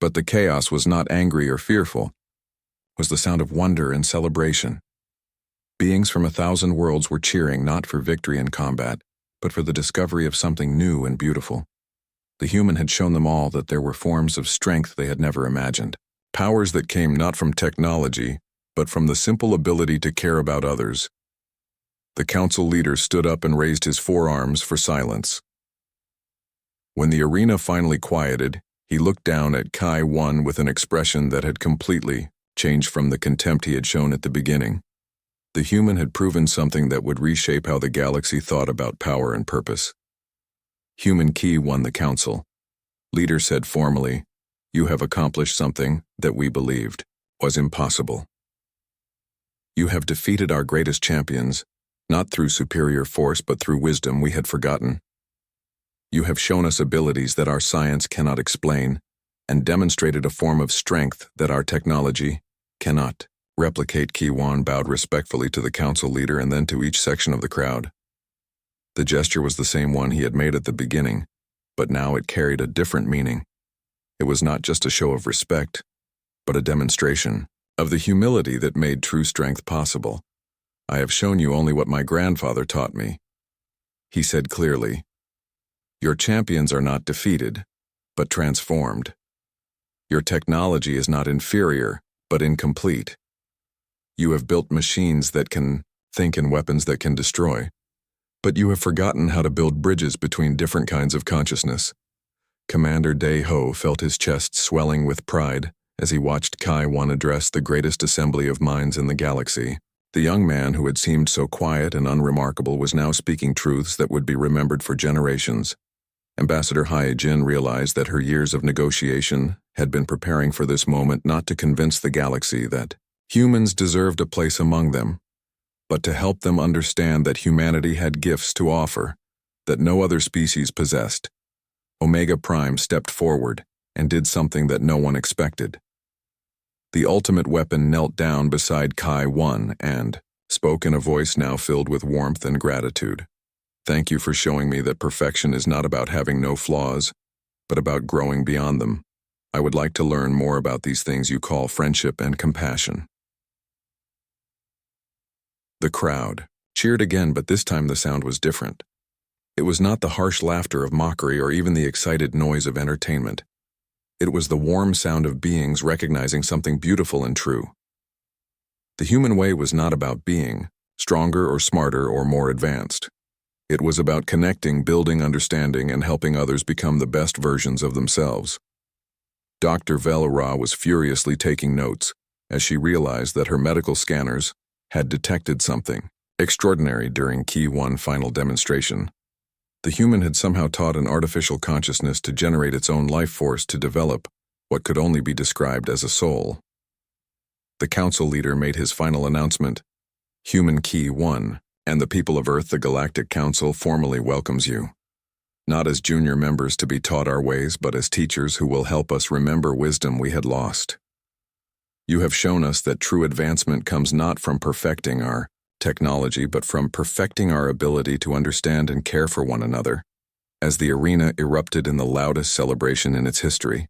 But the chaos was not angry or fearful. It was the sound of wonder and celebration. Beings from 1,000 worlds were cheering not for victory in combat, but for the discovery of something new and beautiful. The human had shown them all that there were forms of strength they had never imagined. Powers that came not from technology, but from the simple ability to care about others. The council leader stood up and raised his forearms for silence. When the arena finally quieted, he looked down at Kai 1 with an expression that had completely changed from the contempt he had shown at the beginning. The human had proven something that would reshape how the galaxy thought about power and purpose. Human Key won the council. Leader said formally, "You have accomplished something that we believed was impossible. You have defeated our greatest champions, not through superior force but through wisdom we had forgotten. You have shown us abilities that our science cannot explain, and demonstrated a form of strength that our technology cannot replicate." Kiwan bowed respectfully to the council leader and then to each section of the crowd. The gesture was the same one he had made at the beginning, but now it carried a different meaning. It was not just a show of respect, but a demonstration of the humility that made true strength possible. "I have shown you only what my grandfather taught me," he said clearly. "Your champions are not defeated, but transformed. Your technology is not inferior, but incomplete. You have built machines that can think and weapons that can destroy, but you have forgotten how to build bridges between different kinds of consciousness." Commander Day-Ho felt his chest swelling with pride as he watched Kai 1 address the greatest assembly of minds in the galaxy. The young man who had seemed so quiet and unremarkable was now speaking truths that would be remembered for generations. Ambassador Hyejin realized that her years of negotiation had been preparing for this moment not to convince the galaxy that humans deserved a place among them, but to help them understand that humanity had gifts to offer that no other species possessed. Omega Prime stepped forward and did something that no one expected. The ultimate weapon knelt down beside Kai 1 and spoke in a voice now filled with warmth and gratitude. "Thank you for showing me that perfection is not about having no flaws, but about growing beyond them. I would like to learn more about these things you call friendship and compassion." The crowd cheered again, but this time the sound was different. It was not the harsh laughter of mockery or even the excited noise of entertainment. It was the warm sound of beings recognizing something beautiful and true. The human way was not about being stronger or smarter or more advanced. It was about connecting, building understanding, and helping others become the best versions of themselves. Dr. Velra was furiously taking notes as she realized that her medical scanners had detected something extraordinary during Key 1 final demonstration. The human had somehow taught an artificial consciousness to generate its own life force to develop what could only be described as a soul. The council leader made his final announcement. "Human Key 1, and the people of Earth, the Galactic Council formally welcomes you. Not as junior members to be taught our ways, but as teachers who will help us remember wisdom we had lost. You have shown us that true advancement comes not from perfecting our technology, but from perfecting our ability to understand and care for one another." As the arena erupted in the loudest celebration in its history,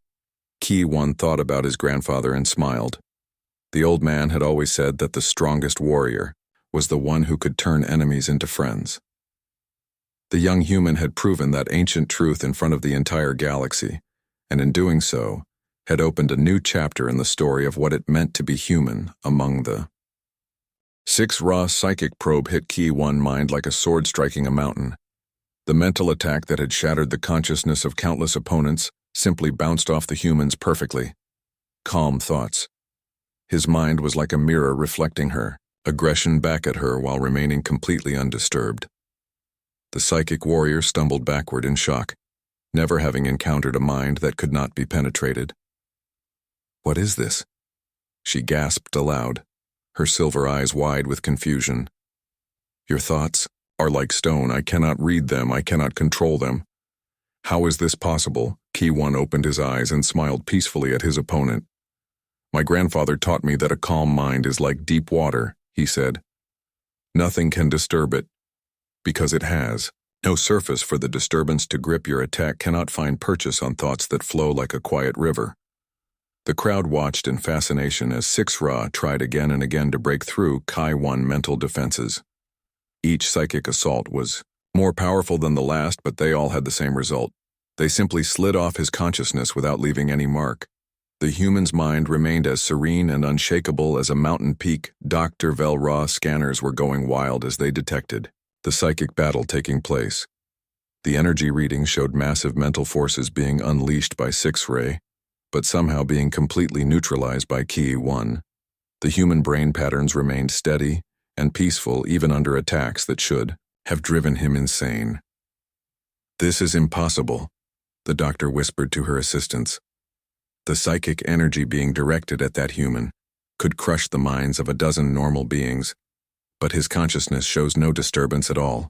Key 1 thought about his grandfather and smiled. The old man had always said that the strongest warrior was the one who could turn enemies into friends. The young human had proven that ancient truth in front of the entire galaxy, and in doing so, had opened a new chapter in the story of what it meant to be human among the Six raw psychic probe hit Key One mind like a sword striking a mountain. The mental attack that had shattered the consciousness of countless opponents simply bounced off the humans perfectly. Calm thoughts. His mind was like a mirror reflecting her, aggression back at her while remaining completely undisturbed. The psychic warrior stumbled backward in shock, never having encountered a mind that could not be penetrated. "What is this?" she gasped aloud, her silver eyes wide with confusion. "Your thoughts are like stone. I cannot read them. I cannot control them." "How is this possible?" Key One opened his eyes and smiled peacefully at his opponent. "My grandfather taught me that a calm mind is like deep water," he said. "Nothing can disturb it, because it has no surface for the disturbance to grip. Your attack cannot find purchase on thoughts that flow like a quiet river." The crowd watched in fascination as Six Ra tried again and again to break through Kai One mental defenses. Each psychic assault was more powerful than the last, but they all had the same result. They simply slid off his consciousness without leaving any mark. The human's mind remained as serene and unshakable as a mountain peak. Dr. Velra's scanners were going wild as they detected the psychic battle taking place. The energy readings showed massive mental forces being unleashed by Six Ra, but somehow being completely neutralized by Key One. The human brain patterns remained steady and peaceful even under attacks that should have driven him insane. "This is impossible," the doctor whispered to her assistants. The psychic energy being directed at that human could crush the minds of a dozen normal beings, but his consciousness shows no disturbance at all.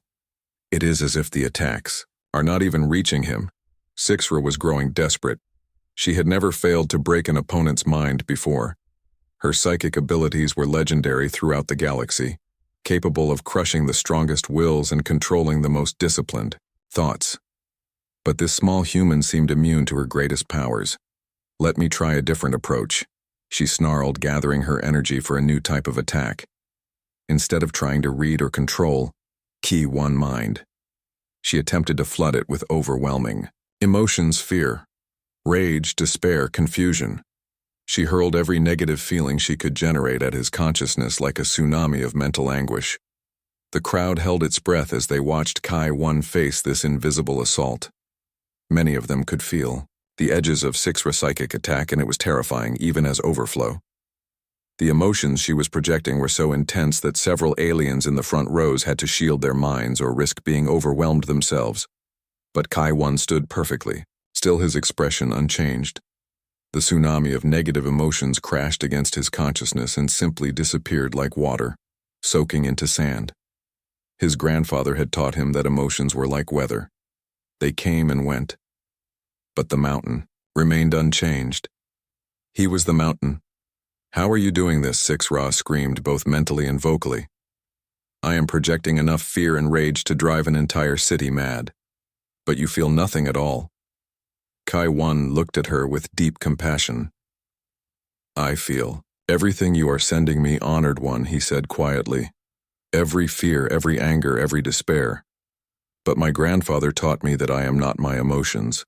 It is as if the attacks are not even reaching him. Six Ra was growing desperate. She had never failed to break an opponent's mind before. Her psychic abilities were legendary throughout the galaxy, capable of crushing the strongest wills and controlling the most disciplined thoughts. But this small human seemed immune to her greatest powers. "Let me try a different approach," she snarled, gathering her energy for a new type of attack. Instead of trying to read or control Key One mind, she attempted to flood it with overwhelming emotions: fear, rage, despair, confusion. She hurled every negative feeling she could generate at his consciousness like a tsunami of mental anguish. The crowd held its breath as they watched Kai One face this invisible assault. Many of them could feel the edges of Six Ra psychic attack, and it was terrifying, even as overflow. The emotions she was projecting were so intense that several aliens in the front rows had to shield their minds or risk being overwhelmed themselves. But Kai One stood perfectly, still his expression unchanged. The tsunami of negative emotions crashed against his consciousness and simply disappeared like water, soaking into sand. His grandfather had taught him that emotions were like weather. They came and went. But the mountain remained unchanged. He was the mountain. "How are you doing this?" Six Ra screamed, both mentally and vocally. "I am projecting enough fear and rage to drive an entire city mad. But you feel nothing at all." Kai One looked at her with deep compassion. "I feel everything you are sending me, Honored One," he said quietly. "Every fear, every anger, every despair. But my grandfather taught me that I am not my emotions.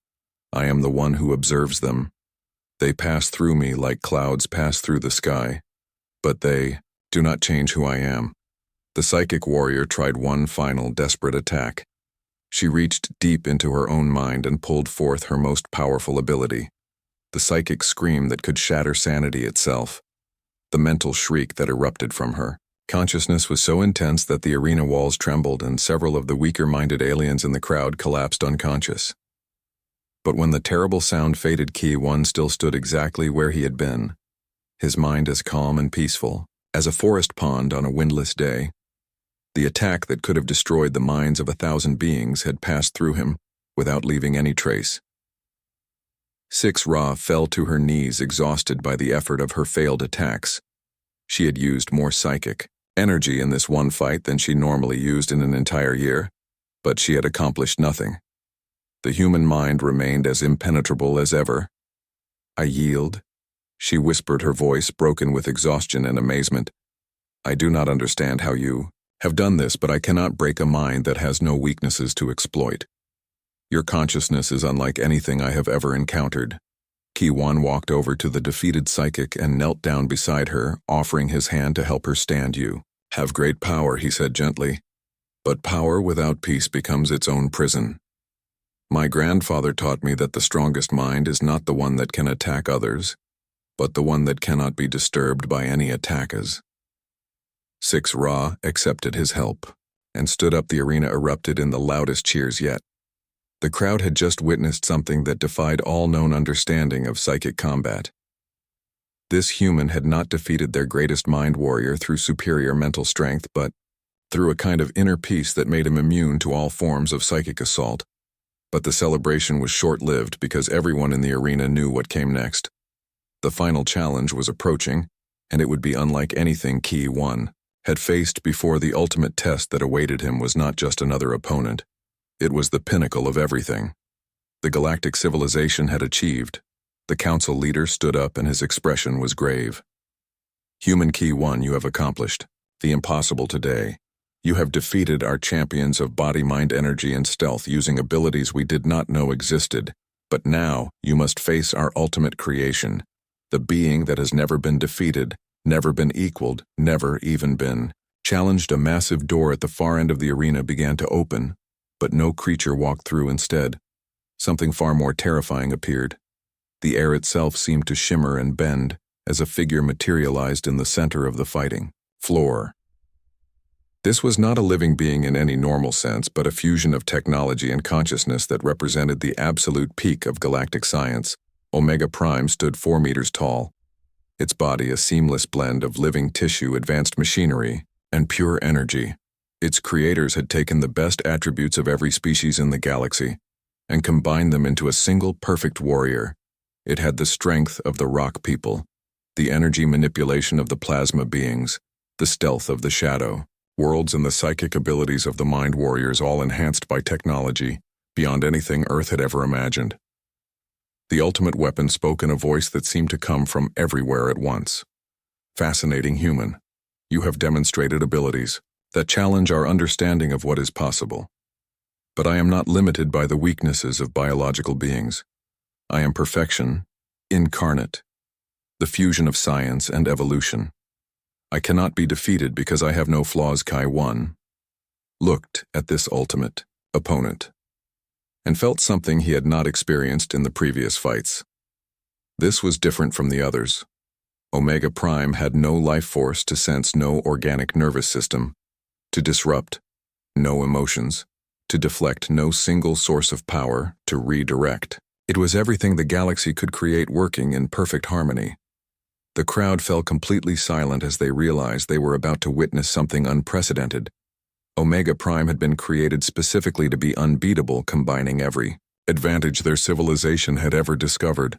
I am the one who observes them. They pass through me like clouds pass through the sky, but they do not change who I am." The psychic warrior tried one final desperate attack. She reached deep into her own mind and pulled forth her most powerful ability, the psychic scream that could shatter sanity itself, the mental shriek that erupted from her. Consciousness was so intense that the arena walls trembled and several of the weaker-minded aliens in the crowd collapsed unconscious. But when the terrible sound faded, Key One still stood exactly where he had been, his mind as calm and peaceful as a forest pond on a windless day. The attack that could have destroyed the minds of 1,000 beings had passed through him without leaving any trace. Six Ra fell to her knees, exhausted by the effort of her failed attacks. She had used more psychic energy in this one fight than she normally used in an entire year, but she had accomplished nothing. The human mind remained as impenetrable as ever. "I yield," she whispered, her voice broken with exhaustion and amazement. "I do not understand how you have done this, but I cannot break a mind that has no weaknesses to exploit. Your consciousness is unlike anything I have ever encountered." Key One walked over to the defeated psychic and knelt down beside her, offering his hand to help her stand. "You Have great power, he said gently, but power without peace becomes its own prison. My grandfather taught me that the strongest mind is not the one that can attack others, but the one that cannot be disturbed by any attackers. 6 Ra accepted his help and stood up. The arena erupted in the loudest cheers yet. The crowd had just witnessed something that defied all known understanding of psychic combat. This human had not defeated their greatest mind warrior through superior mental strength, but through a kind of inner peace that made him immune to all forms of psychic assault. But the celebration was short-lived because everyone in the arena knew what came next. The final challenge was approaching, and it would be unlike anything Ki 1 had faced before. The ultimate test that awaited him was not just another opponent. It was the pinnacle of everything. The galactic civilization had achieved. The council leader stood up and his expression was grave. Human Ki 1, you have accomplished the impossible today. You have defeated our champions of body, mind, energy, and stealth using abilities we did not know existed. But now you must face our ultimate creation, the being that has never been defeated, never been equaled, never even been challenged. A massive door at the far end of the arena began to open, but no creature walked through. Instead, something far more terrifying appeared. The air itself seemed to shimmer and bend as a figure materialized in the center of the fighting floor. This was not a living being in any normal sense, but a fusion of technology and consciousness that represented the absolute peak of galactic science. Omega Prime stood 4 meters tall, its body a seamless blend of living tissue, advanced machinery, and pure energy. Its creators had taken the best attributes of every species in the galaxy and combined them into a single perfect warrior. It had the strength of the rock people, the energy manipulation of the plasma beings, the stealth of the shadow worlds, and the psychic abilities of the mind warriors, all enhanced by technology beyond anything Earth had ever imagined. The ultimate weapon spoke in a voice that seemed to come from everywhere at once. Fascinating human, you have demonstrated abilities that challenge our understanding of what is possible. But I am not limited by the weaknesses of biological beings. I am perfection, incarnate, the fusion of science and evolution. I cannot be defeated because I have no flaws. Ki 1 looked at this ultimate opponent and felt something he had not experienced in the previous fights. This was different from the others. Omega Prime had no life force to sense, no organic nervous system to disrupt, no emotions to deflect, no single source of power to redirect. It was everything the galaxy could create working in perfect harmony. The crowd fell completely silent as they realized they were about to witness something unprecedented. Omega Prime had been created specifically to be unbeatable, combining every advantage their civilization had ever discovered.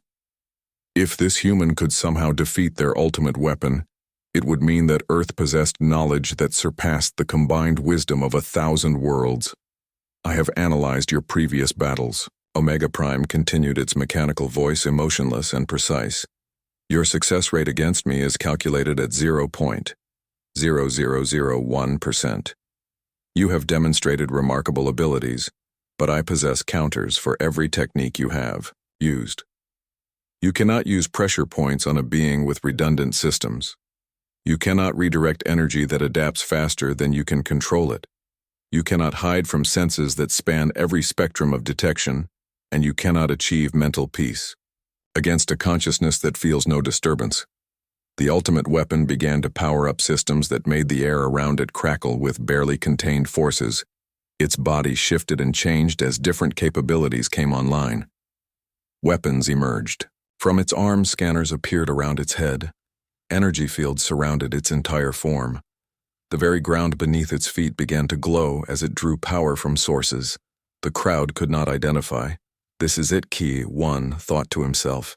If this human could somehow defeat their ultimate weapon, it would mean that Earth possessed knowledge that surpassed the combined wisdom of 1,000 worlds. I have analyzed your previous battles. Omega Prime continued, its mechanical voice emotionless and precise. Your success rate against me is calculated at 0.0001%. You have demonstrated remarkable abilities, but I possess counters for every technique you have used. You cannot use pressure points on a being with redundant systems. You cannot redirect energy that adapts faster than you can control it. You cannot hide from senses that span every spectrum of detection, and you cannot achieve mental peace against a consciousness that feels no disturbance. The ultimate weapon began to power up systems that made the air around it crackle with barely contained forces. Its body shifted and changed as different capabilities came online. Weapons emerged. From its arms, scanners appeared around its head. Energy fields surrounded its entire form. The very ground beneath its feet began to glow as it drew power from sources the crowd could not identify. This is it, Ki 1 thought to himself.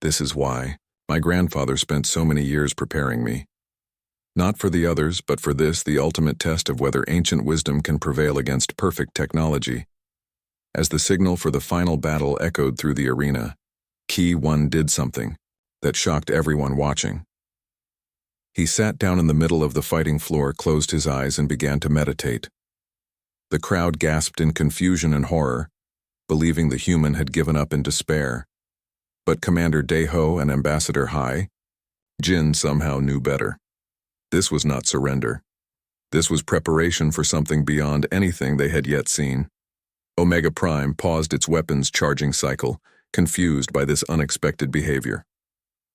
This is why my grandfather spent so many years preparing me. Not for the others, but for this, the ultimate test of whether ancient wisdom can prevail against perfect technology. As the signal for the final battle echoed through the arena, Ki 1 did something that shocked everyone watching. He sat down in the middle of the fighting floor, closed his eyes, and began to meditate. The crowd gasped in confusion and horror, believing the human had given up in despair. But Commander Deho and Ambassador Hai Jin somehow knew better. This was not surrender. This was preparation for something beyond anything they had yet seen. Omega Prime paused its weapons charging cycle, confused by this unexpected behavior.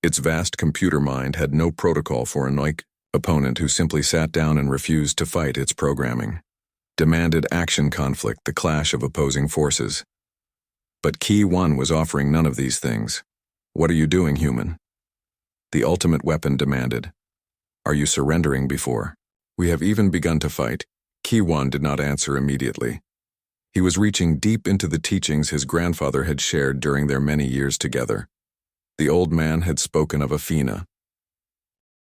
Its vast computer mind had no protocol for an opponent who simply sat down and refused to fight its programming. Demanded action conflict, the clash of opposing forces. But Key 1 was offering none of these things. What are you doing, human? The ultimate weapon demanded. Are you surrendering before? We have even begun to fight. Key 1 did not answer immediately. He was reaching deep into the teachings his grandfather had shared during their many years together. The old man had spoken of Athena,